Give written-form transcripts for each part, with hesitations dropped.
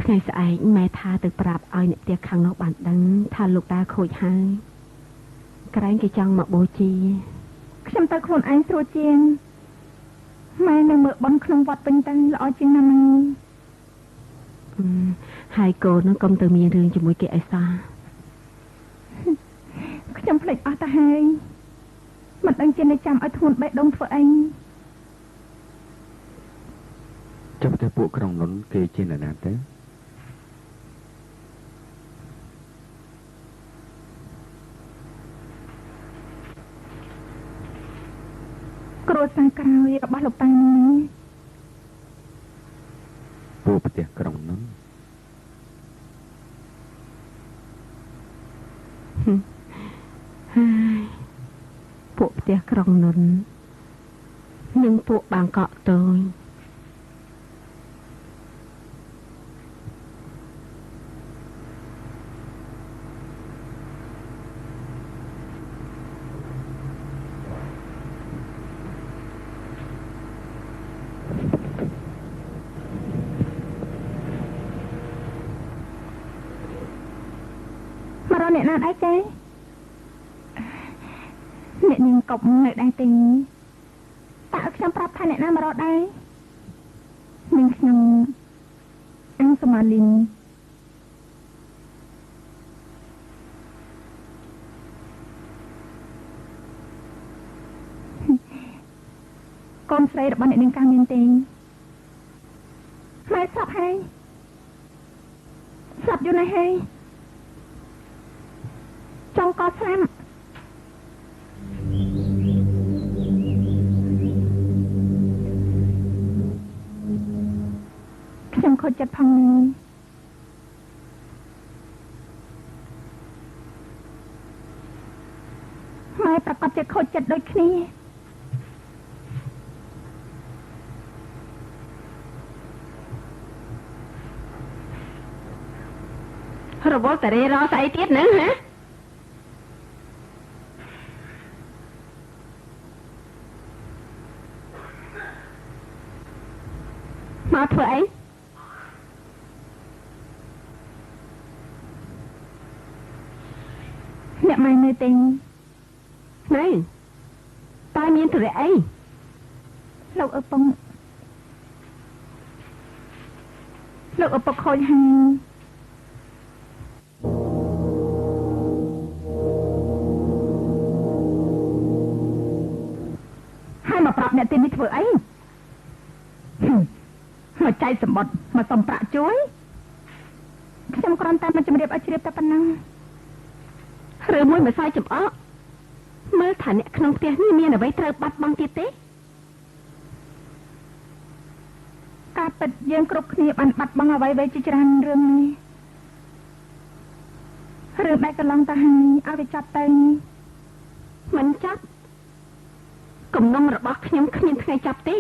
ថ្ងៃស្អែកម៉ែថាទៅប្រាប់ឲ្យអ្នកផ្ទះខាងនោះបានដឹងថាលោកតាខូចហើយក្រែងគេចង់មកបូជាខ្ញុំទៅខ្លួនឯងស្រួលជាងម៉ែនៅមើលបន់ក្នុងវត្តវិញទៅល្អជាងណាស់ម៉ែហើយកូននឹងកុំទៅមានរឿងជាមួយគេអីសោះខ្ញុំភ្លេចអស់ទៅហើយមិនដឹងជានៅចាំឲ្យធ្ងន់បេះដូងធ្វើអីចាប់តែពួកក្រុងនុនគេជាអ្នកណាទៅគ្រួសារក្រោយរបស់លោកប៉ានេះពួកប្រទេសក្រុងនុនហើយពួកផ្ទះក្រុងនុននិងពួកបាងកក់តូចអ្នកណាអីគេអ្នកនាងកប់នៅដែរទេតើខ្ញុំប្រាប់ថាអ្នកណាមករកដែរនាងខ្ញុំអង្គសមាលីនកូនស្រីរបស់អ្នកនាងកាមានទេម៉ែស្លាប់ហើយស្លាប់យូរណាស់ហើយចង់កស្លាប់ខ្ញុំខូចចិត្តផងនេះម៉ែប្រកាសជាខូចចិត្តដូចគ្នារវល់តែរេរស្អីទៀតហ្នឹងហ៎មកធ្វើអីអ្នកម៉ែនៅទេណែតើមានธุរៈអីលោកឪពុកខូចហើយមកប្រាប់អ្នកទីនេះធ្វើអីមកចៃសម្បត្តិមកសុំប្រាក់ជួយខ្ញុំគ្រាន់តែមកជម្រាបឲ្យជ្រាបតែប៉ុណ្ណឹងឬមួយមកសាយចំអកមើលថាអ្នកក្នុងផ្ទះនេះមានអ្វីត្រូវបាត់បង់ទៀតទេការពិតយើងគ្រប់គ្នាបានបាត់បង់អ្វីៗជាច្រើនរឿងនេះរឿងដែលកន្លងទៅហើយឲ្យវាចាប់ទៅមិនចាប់គំនុំរបស់ខ្ញុំគ្មានថ្ងៃចាប់ទេ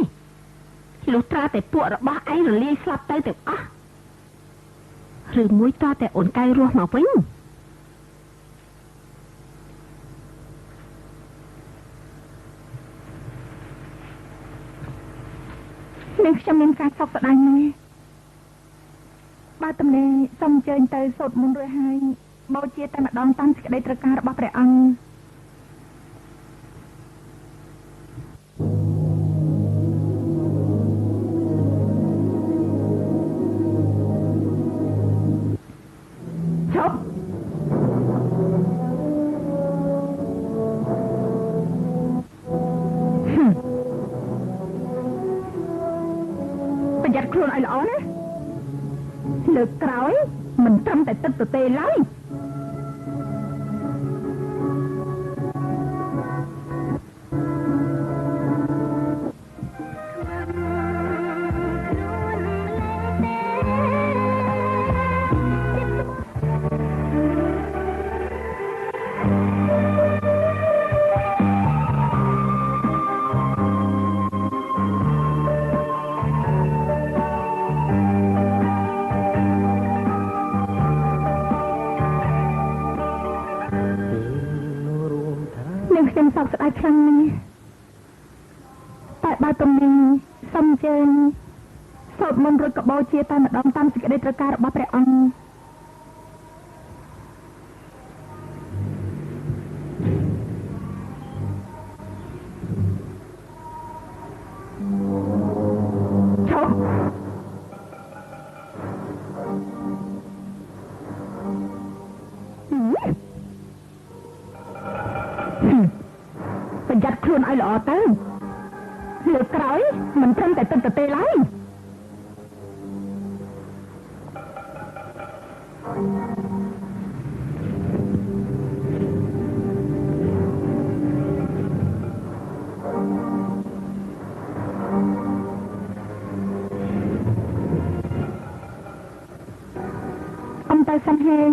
លុះត្រាតែពួករបស់ឯងរលាយស្លាប់ទៅទាំងអស់ឬមួយតតែអូនកៅរស់មកវិញនឹងខ្ញុំមានការសោកស្ដាយណាស់បើតំណែងសូមអញ្ជើញទៅសូត្រមន្តរួចហើយបូជាតែម្ដងតាមសេចក្តីត្រូវការរបស់ព្រះអង្គខ្លួនឲ្យល្អណាលើកក្រោយមិនត្រឹមតែទឹកទទេឡើយខ្ញុំសោកស្ដាយខ្លាំងណាស់តែបើទំនេរសុំជើញសូត្រមន្តរួច ក៏បូជាតែម្ដងតាមសេចក្តីត្រូវការរបស់ព្រះអង្គប្រយ័ត្នខ្លួនឲ្យល្អទៅលើកក្រោយមិនត្រឹមតែទឹកទេឡើយអំទៅសំហេង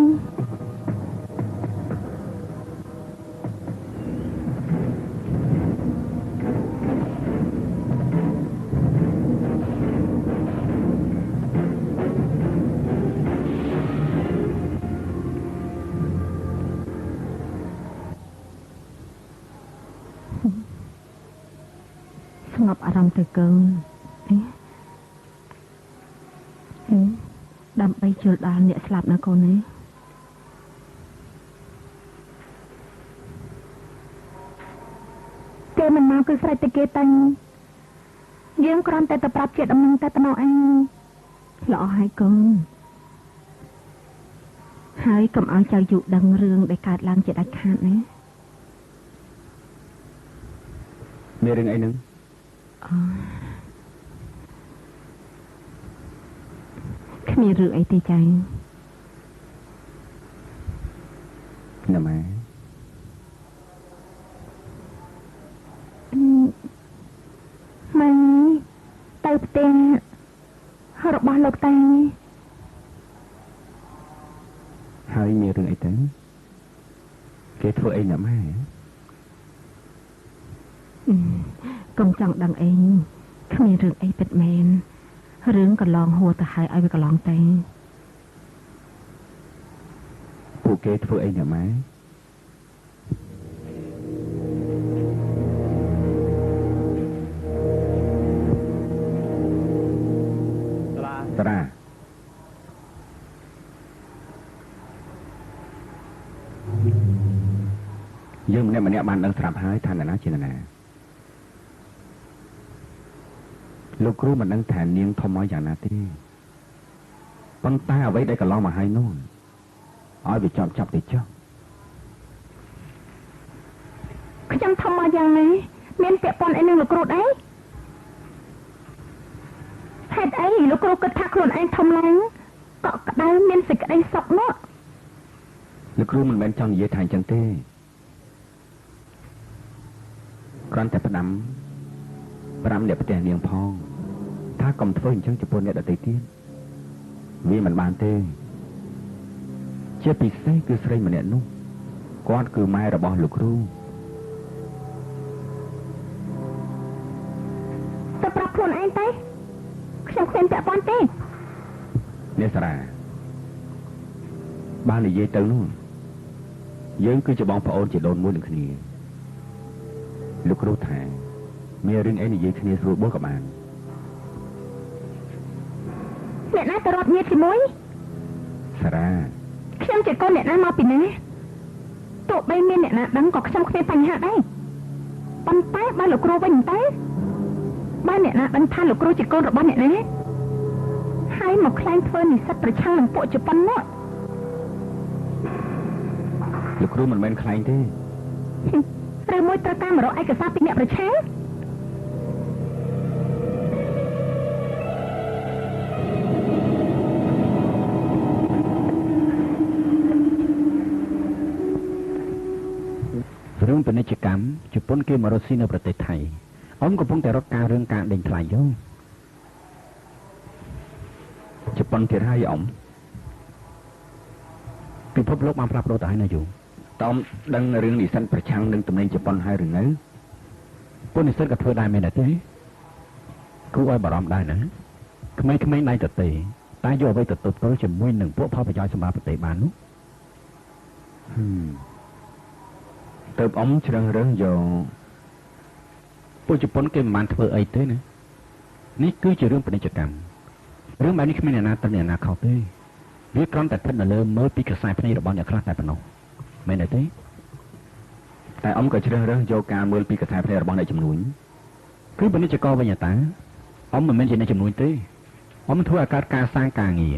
ស្ងប់អារម្មណ៍ទៅកូនដើម្បីជល់ដល់អ្នកស្លាប់ណាកូននេះគេមិនមកគឺស្រេចតែគេតាំងយើងគ្រាន់តែប្រាប់ជាដំណឹងតែប៉ុណ្ណោះឯងល្អហើយកូនហើយកុំឲ្យចៅយុដឹងរឿងដែលកើតឡើងជាដាច់ខាតណាមានរឿងអីហ្នឹងគ្មានរឿងអីទេចា៎ណាម៉ែម៉ែទៅផ្ទះរបស់លោកតាហើយមានរឿងអីទៅគេធ្វើអីណាម៉ែកុំចង់ដឹងអីគ្មានរឿងអីពិតមែនរឿងកន្លងហួរទៅហើយឲ្យវាកន្លងទៅពួកគេធ្វើអីណាម៉ែតារាយើងម្នាក់បានដឹងស្រាប់ហើយថាអ្នកណាជាអ្នកណាលោកគ្រូមិនដឹងថានាងធំមកយ៉ាងណាទេប៉ុន្តែអ្វីដែលកន្លងមកហើយនោះឲ្យវាចាប់ទៅចុះខ្ញុំធំមកយ៉ាងណាមានពាក់ព័ន្ធអីនឹងលោកគ្រូដែរហេតុអីលោកគ្រូគិតថាខ្លួនឯងធំឡើងកក់ក្ដៅមានសេចក្តីសុខនោះលោកគ្រូមិនមែនចង់និយាយថាអញ្ចឹងទេគ្រាន់តែផ្ដាំអ្នកផ្ទះនាងផងថាកុំធ្វើអញ្ចឹងចំពោះអ្នកដទៃទៀតវាមិនបានទេជាពិសេសគឺស្រីម្នាក់នោះគាត់គឺម៉ែរបស់លោកគ្រូទៅប្រាប់ខ្លួនឯងទៅខ្ញុំគ្មានពាក់ព័ន្ធទេអ្នកសារ៉ាបាននិយាយទៅនោះយើងគឺជាបងប្អូនជាដូនមួយនឹងគ្នាលោកគ្រូថាមានរឿងអីនិយាយគ្នាស្រួលបួសក៏បានអ្នកណាទៅរត់ញៀតជាមួយសារ៉ាខ្ញុំជាកូនអ្នកណាមកពីណាទោះបីមានអ្នកណាដឹងក៏ខ្ញុំគ្មានបញ្ហាដែរប៉ុន្តែបើលោកគ្រូវិញទៅបើអ្នកណាដឹងថាលោកគ្រូជាកូនរបស់អ្នកណាហើយមកខ្លែងធ្វើនិស្សិតប្រឆាំងនឹងពួកជប៉ុននោះលោកគ្រូមិនមែនខ្លែងទេឬមួយត្រូវតាមរកឯកសារពីអ្នកប្រឆាំងរឿងពាណិជ្ជកម្មជប៉ុនគេមករកស៊ីនៅប្រទេសថៃអ៊ំកំពុងតែរកការរឿងការដេញថ្លៃយោជប៉ុនទៀតហើយអ៊ំពិភពលោកបានផ្លាស់ប្ដូរទៅហើយណាយូតើអ៊ំដឹងរឿងនិស្សិតប្រឆាំងនឹងទំនិញជប៉ុនហើយឬនៅពួកនិស្សិតក៏ធ្វើដែរមែនទេគួរឲ្យបារម្ភដែរណាក្មេងៗដៃទៅទេតែយកអ្វីទៅទប់ទល់ជាមួយនឹងពួកផលប្រយោជន៍សម្រាប់ប្រទេសបាននោះទៅអ៊ំជ្រើសរើសយកពួកជប៉ុនគេមិនបានធ្វើអីទេណានេះគឺជារឿងពាណិជ្ជកម្ម រឿងបែបនេះគ្មានអ្នកណាទៅអ្នកណាខុសទេវាគ្រាន់តែស្ថិតនៅលើមើលពីខ្សែភ្នែករបស់អ្នកខ្លះតែប៉ុណ្ណោះមែនទេតែអ៊ំក៏ជ្រើសរើសយកការមើលពីខ្សែភ្នែករបស់អ្នកជំនួញគឺពាណិជ្ជករវិញតាអ៊ំមិនមែនជាអ្នកជំនួញទេអ៊ំធ្វើឲ្យកើតការសាងការងារ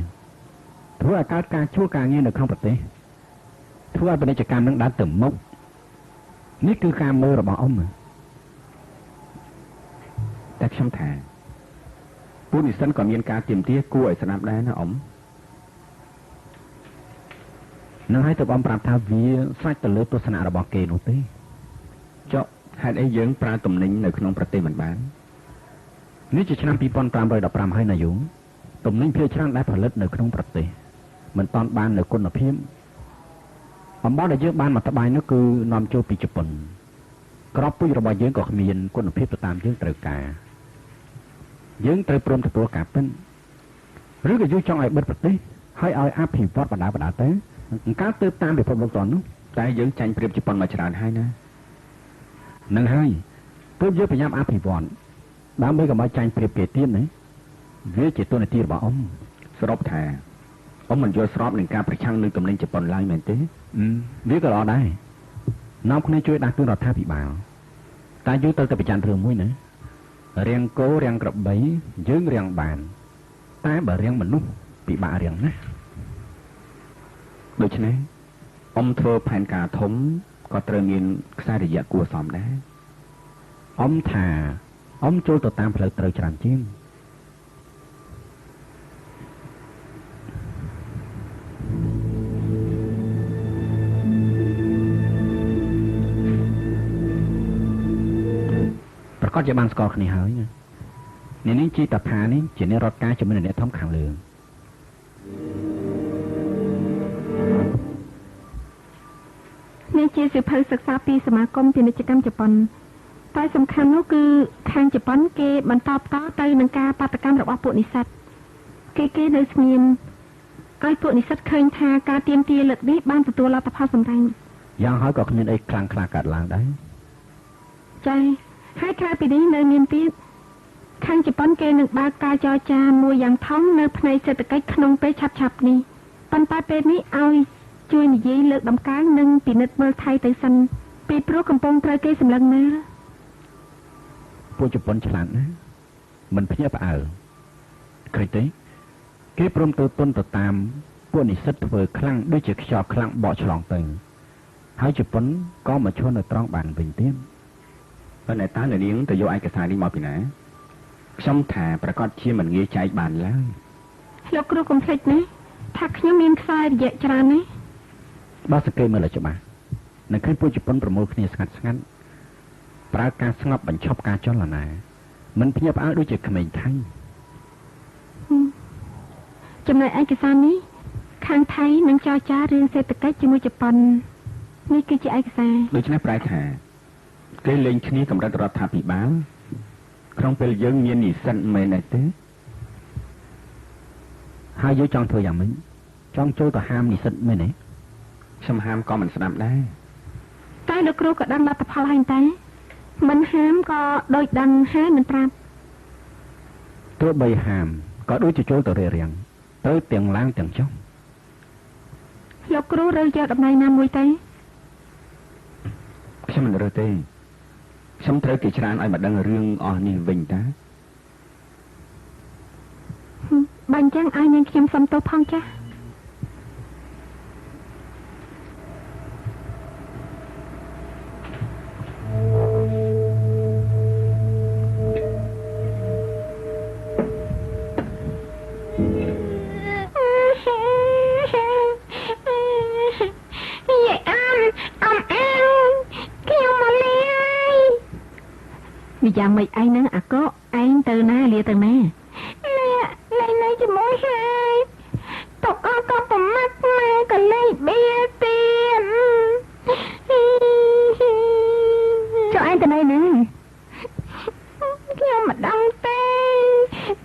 ធ្វើឲ្យកើតការជួលការងារនៅក្នុងប្រទេសធ្វើឲ្យពាណិជ្ជកម្មនឹងដើរទៅមុខនេះគឺការមើលរបស់អ៊ំតែខ្ញុំថាពូនិសិនក៏មានការទៀមទាគួរឲ្យស្ដាប់ដែរណាអ៊ំនឹងឲ្យទៅអ៊ំប្រាប់ថាវាស្រេចទៅលើទស្សនៈរបស់គេនោះទេចុះហេតុអីយើងប្រើទំនិញនៅក្នុងប្រទេសមិនបាននេះជាឆ្នាំ2515ហើយណាយូទំនិញភាគច្រើនដែលផលិតនៅក្នុងប្រទេសមិនតាន់បាននៅគុណភាពអំបោះដែលយើងបានមកត្បាញនោះគឺនាំចូលពីជប៉ុនក្របពូជរបស់យើងក៏គ្មានគុណភាពទៅតាមយើងត្រូវការយើងត្រូវព្រមទទួលការពិនឬក៏យើងចង់ឲ្យបិទប្រទេសហើយឲ្យអភិវឌ្ឍបណ្ដាទៅការទៅតាមពិភពលោកតនោះតែយើងចាញ់ប្រៀបជប៉ុនមកច្រើនហើយណានឹងហើយទើបយើងប្រញាប់អភិវឌ្ឍដើម្បីកុំឲ្យចាញ់ប្រៀបគេទៀតណាវាជាទូនាទីរបស់អ៊ំសរុបថាអ៊ំមិនយល់ស្របនឹងការប្រឆាំងនឹងទំនិញជប៉ុនឡើយមែនទេវាក៏ល្អដែរនាំគ្នាជួយដាស់តឿនរដ្ឋាភិបាលតែយើងត្រូវតែប្រចាំរឿងមួយណារៀងគោរៀងក្របីយើងរៀងបានតែបើរៀងមនុស្សពិបាករៀងណាដូច្នេះអ៊ំធ្វើផែនការធំក៏ត្រូវមានខ្សែរយៈគួរសមដែរអ៊ំថាអ៊ំចូលទៅតាមផ្លូវត្រូវច្រើនជាងប្រកាសជាបានស្គាល់គ្នាហើយណាអ្នកនេះជីតាផានេះជាអ្នករត់ការជាមួយនឹងអ្នកធំខាងលើនេះជាសិភៅសិក្សាពីសមាគមពាណិជ្ជកម្មជប៉ុនតែសំខាន់នោះគឺខាងជប៉ុនគេបន្តតទៅនឹងការបាតកម្មរបស់ពួកនិស្សិតគេនៅស្ងៀមឲ្យពួកនិស្សិតឃើញថាការទៀមទាលើកនេះបានទទួលលទ្ធផលសម្រេចយ៉ាងហើយក៏គ្មានអីខ្លាំងខ្លាកើតឡើងដែរចា៎ហើយក្រៅពីនេះនៅមានទៀតខាងជប៉ុនគេនឹងបើកការចរចាមួយយ៉ាងធំនៅផ្នែកសេដ្ឋកិច្ចក្នុងពេលឆាប់នេះប៉ុន្តែពេលនេះឲ្យជួយនិយាយលើកដំកើងនិងពិនិត្យមើលថៃទៅសិនពីព្រោះកំពុងត្រូវគេសម្លឹងមើលពួកជប៉ុនឆ្លាតណាស់មិនភ្ញាក់ផ្អើលឃើញទេគេព្រមទៅទុនទៅតាមពួកនិស្សិតធ្វើខ្លាំងដូចជាខ្យល់ខ្លាំងបកឆ្លងទៅហើយជប៉ុនក៏មកឈរនៅត្រង់បានវិញទៀតប៉ុន្តែតើនាងទៅយកឯកសារនេះមកពីណាខ្ញុំថាប្រកាសជាមិនងាយចែកបានឡើយលោកគ្រូកុំភ្លេចណាថាខ្ញុំមានខ្សែរយៈច្រើនណាបើសង្កេតមើលឲ្យច្បាស់នៅឃើញពួកជប៉ុនប្រមូលគ្នាស្ងាត់ប្រើការស្ងប់បញ្ឈប់ការចលនាមិនភ្ញាក់ផ្អើលដូចជាក្មេងថៃចំណែកឯកសារនេះខាងថៃនឹងចរចារឿងសេដ្ឋកិច្ចជាមួយជប៉ុននេះគឺជាឯកសារដូច្នេះប្រែថាគេលេងគ្នាកម្រិតរដ្ឋាភិបាលក្នុងពេលយើងមាននិស្សិតមែនទេហើយយើងចង់ធ្វើយ៉ាងម៉េចចង់ចូលទៅហាមនិស្សិតមែនទេខ្ញុំហាមក៏មិនស្ដាប់ដែរតែលោកគ្រូក៏ដឹងលទ្ធផលហើយតែមិនហាមក៏ដូចដឹងហើយមិនប្រាប់ទោះបីហាមក៏ដូចជាចូលទៅរៀងទៅទាំងឡើងទាំងចុះលោកគ្រូរើសយកតំណែងណាមួយទេខ្ញុំមិនរើសទេខ្ញុំត្រូវគេច្រើនឲ្យមកដឹងរឿងអស់នេះវិញតាបើអញ្ចឹងឲ្យនាងខ្ញុំសុំទោសផងចាស់យ៉ាងម៉េចឯងនឹងអាកោឯងទៅណាលាទៅណាលេងជាមួយហើយតុកក៏ប្រមាត់ម៉ែក៏លេងបៀទៀតចុះឯងទៅណាខ្ញុំមិនដឹងទេ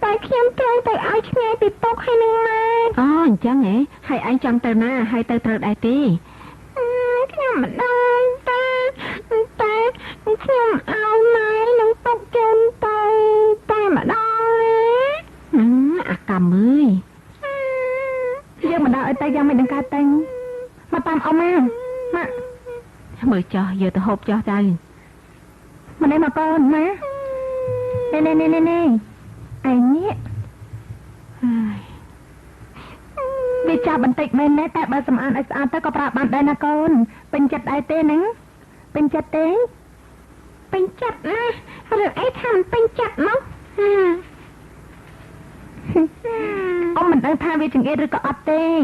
តែខ្ញុំត្រូវទៅឲ្យឆ្ងាយពីតុកហើយនឹងម៉ែអូអញ្ចឹងហ៎ហើយឯងចង់ទៅណាហើយទៅត្រូវដែរទេខ្ញុំមិនដឹងតែខ្ញុំឲ្យម៉ែនឹងតុកជូនទៅតែម្ដងអា Cầm ơi. Giờ mình đợi tay giang mày đừng ca tên. Mà tạm ông mà. Mời cho, giờ tao hộp cho đây. Mà đây mà con má. Nè. Anh nhé. Đi chào bình tĩnh mày nè, tại bà xâm ăn tới có bà bạn đây nè con. Bình chặt ai tên nè. Bình chặt tên. Bình chặt nè. Rồi ấy thằng bình chặt nó. Ông mình đang tham vì chừng ít rồi có ọt tê.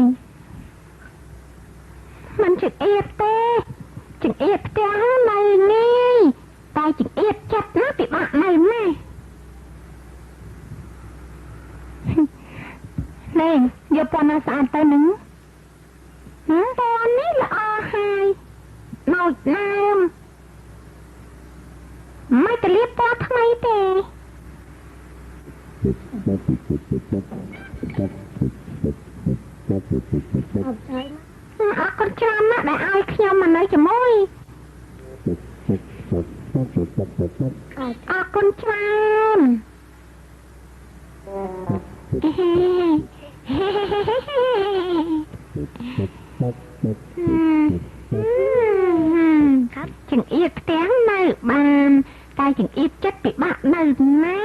Mình chừng ít tê. Chừng ít trắng này nghe. Tay chừng ít chặt nó bị bạn này nè. Nè, giờ bọn nó sẵn tới nứng. Bọn này là O2. Nội nam. Mấy cái liếp bó thằng ấy tê. Con chăm á, để ai kheo mà nói cho môi. Con chăm. Chừng ít tiếng này bàn. Tay chừng ít chất bị bạn này nè.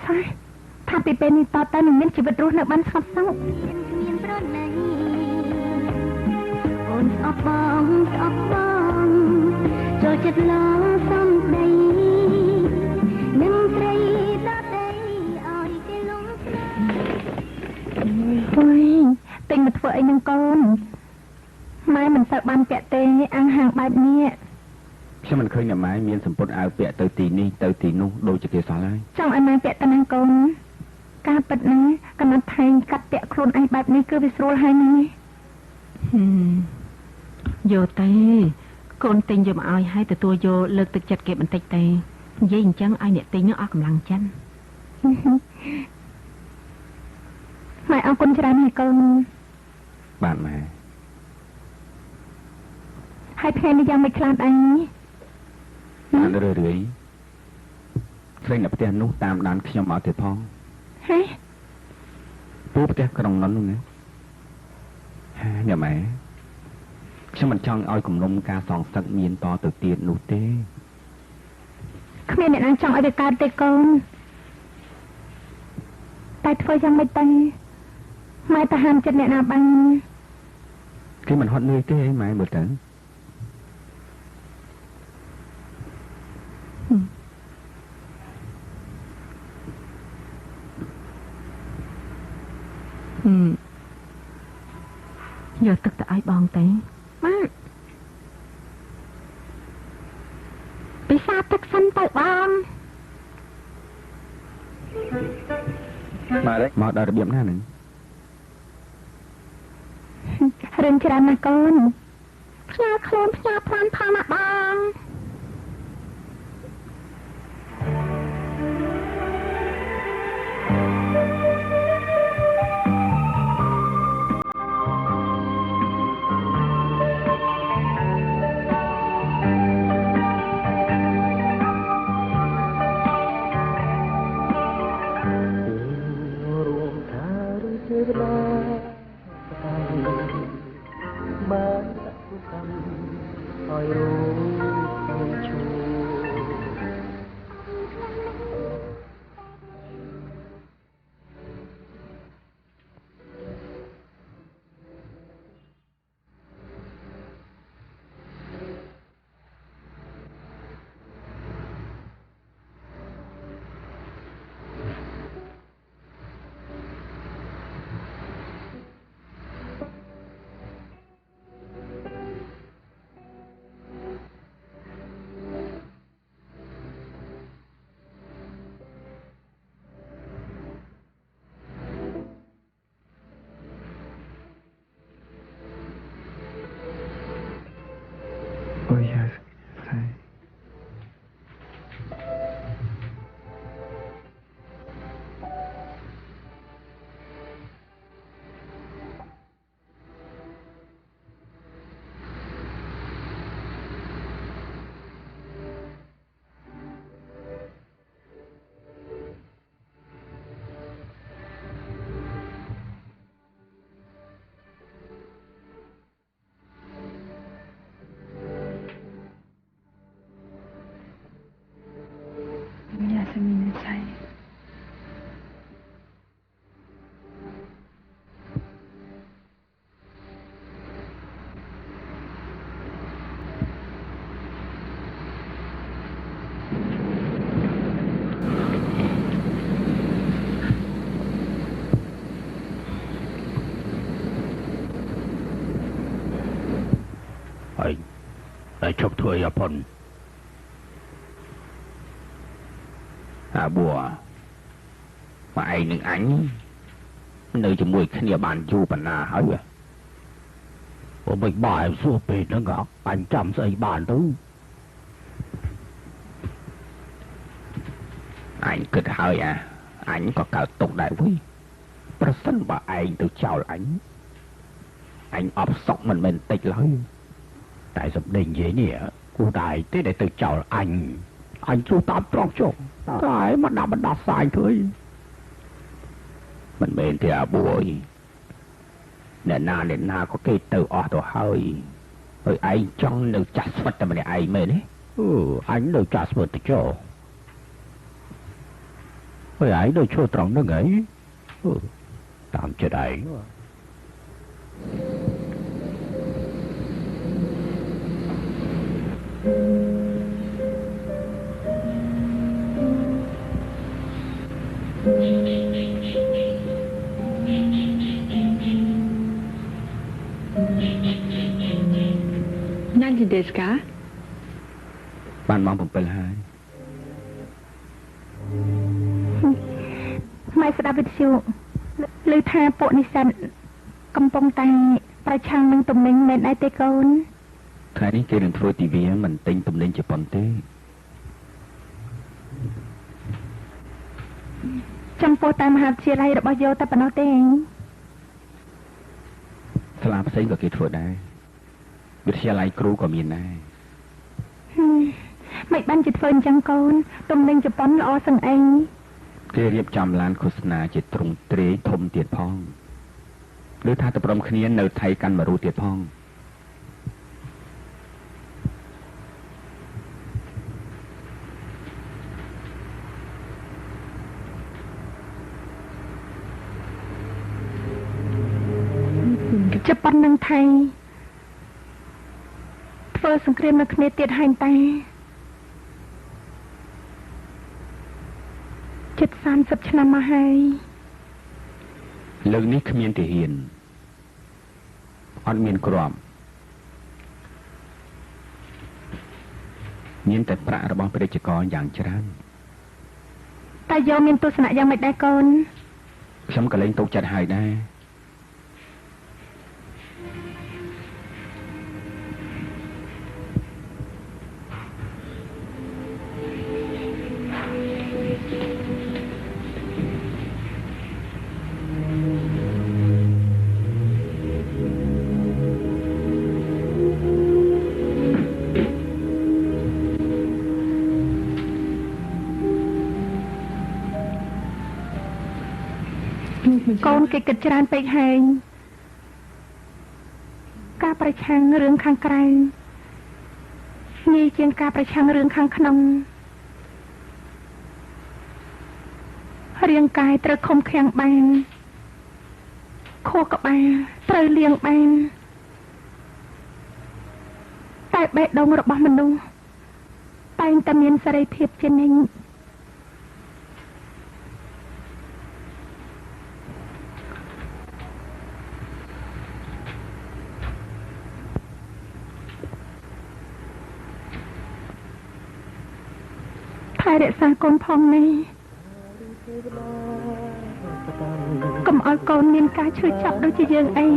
Thaពីពេលនេះតទៅនឹងមានជីវិតរស់នៅបានស្ងប់សុខ មានប្រណីអូនស្អប់បងចូលចិត្តឡងសំដីនឹងត្រីដដីឲ្យគេលងស្នេហ៍ អើយទិញមកធ្វើអីនឹងកូនម៉ែមិនសូវបានពាក់ទេអាំងហាងបែបនេះ ខ្ញុំមិនឃើញអ្នកម៉ែមានសម្ពុតអាវពាក់ទៅទីនេះទៅទីនោះដូចជាគេសោះហើយ ចង់ឲ្យម៉ែពាក់ទៅនឹងកូនការពិតណាកំណត់ថែងកាត់ពាក់ខ្លួនឯងបែបនេះគឺវាស្រួលហើយណា យកទេកូនទិញយកមកឲ្យហើយទទួលយកលើកទឹកចិត្តគេបន្តិចទេនិយាយអញ្ចឹងឲ្យអ្នកទិញនោះអស់កម្លាំងចិត្ត ម៉ែអរគុណច្រើនហើយកូន បាទម៉ែ ហើយថ្ងៃនេះយ៉ាងមិនខ្លាំងដែរ បានរឿយឃើញនៅផ្ទះនោះតាមដានខ្ញុំមកទៀតផង ហេ ពូផ្ទះក្រុងនោះណាអ្នកម៉ែខ្ញុំមិនចង់ឲ្យគំនុំការសងសឹកមានតទៅទៀតនោះទេ គ្មានអ្នកណាចង់ឲ្យវាកើតទេកូនតែធ្វើយ៉ាងម៉េចទៅម៉ែទៅហាមចិត្តអ្នកណាបាន គេមិនហត់នឿយទេអីម៉ែមើលទៅ យកទឹកទៅឲ្យបងទេម៉ាពិសាទឹកសិនទៅបង បាទមកដល់របៀបណានឹង រឿងច្រើនណាស់កូន ផ្ញើខ្លួនផ្ញើប្រានផងណាបង បានដាក់ទុកកម្មឲ្យរੂ យ៉ាសៃតែជប់ធ្វើឲ្យប៉ុនអាប៊ូមកឯងនឹងអញនៅជាមួយគ្នាបានយូរប៉ុណ្ណាហើយអូមិនបាយសួរពេកហ្នឹងអញចាំស្អីបានទៅអញគិតហើយអញក៏កើតទុកដែរវិញប្រសិនបើឯងទៅចោលអញអបសុកមិនមែនតិចឡើយតែសម្ដីនិយាយនេះគួរតែទេដែលទៅចោលអញជួតាមត្រង់ចុះតែមកដាក់បណ្ដាសាយធ្វើមិនមែនទេអាប៊ូអើយអ្នកណាក៏គេទៅអស់ទៅហើយឯងចង់នៅចាស់ស្វិតតែម្នាក់ឯងមែនទេអញនៅចាស់ស្វិតទៅចុះឯងនៅឈរត្រង់ហ្នឹងហីតាមចិត្តឯង何時ですかបានម៉ោង7ហើយម៉ែស្ដាប់វិទ្យុឮថាពួកនិស្សិតកំពុងតែប្រឆាំងនឹងទំនិញមែនដែរទេកូនថ្ងៃនេះគេនឹងធ្វើទិវាមិនទិញទំនិញជប៉ុនទេចំពោះតាមមហាវិទ្យាល័យរបស់យោតែប៉ុណ្ណោះទេសាលាផ្សេងក៏គេធ្វើដែរវិទ្យាល័យគ្រូក៏មានដែរមិនបានជាធ្វើអញ្ចឹងកូនទំនិញជប៉ុនល្អសឹងអីគេរៀបចំឡានឃោសនាជាទ្រង់ទ្រាយធំទៀតផងឬថាទៅព្រមគ្នានៅថៃកាន់មារូទៀតផងជប៉ុននិងថៃធ្វើសង្គ្រាមនៅគ្នាទៀតហើយតែជិត30ឆ្នាំមកហើយលើកនេះគ្មានទាហានអត់មានគ្រាប់មានតែប្រាក់របស់ព្រះរាជករយ៉ាងច្រើនតែយកមានទស្សនៈយ៉ាងម៉េចដែរកូនខ្ញុំក៏លែងទុកចិត្តហើយដែរកូនគេគិតច្រើនពេកហើយការប្រឆាំងរឿងខាងក្រៅងាយជាងការប្រឆាំងរឿងខាងក្នុងរាងកាយត្រូវខំខាំងបានខួរក្បាលត្រូវលាងបានតែបេះដូងរបស់មនុស្សតែងតែមានសេរីភាពជានិច្ចថែរក្សាកូនផងនេះកុំឲ្យកូនមានការឈឺចាប់ដូចជាយើងអី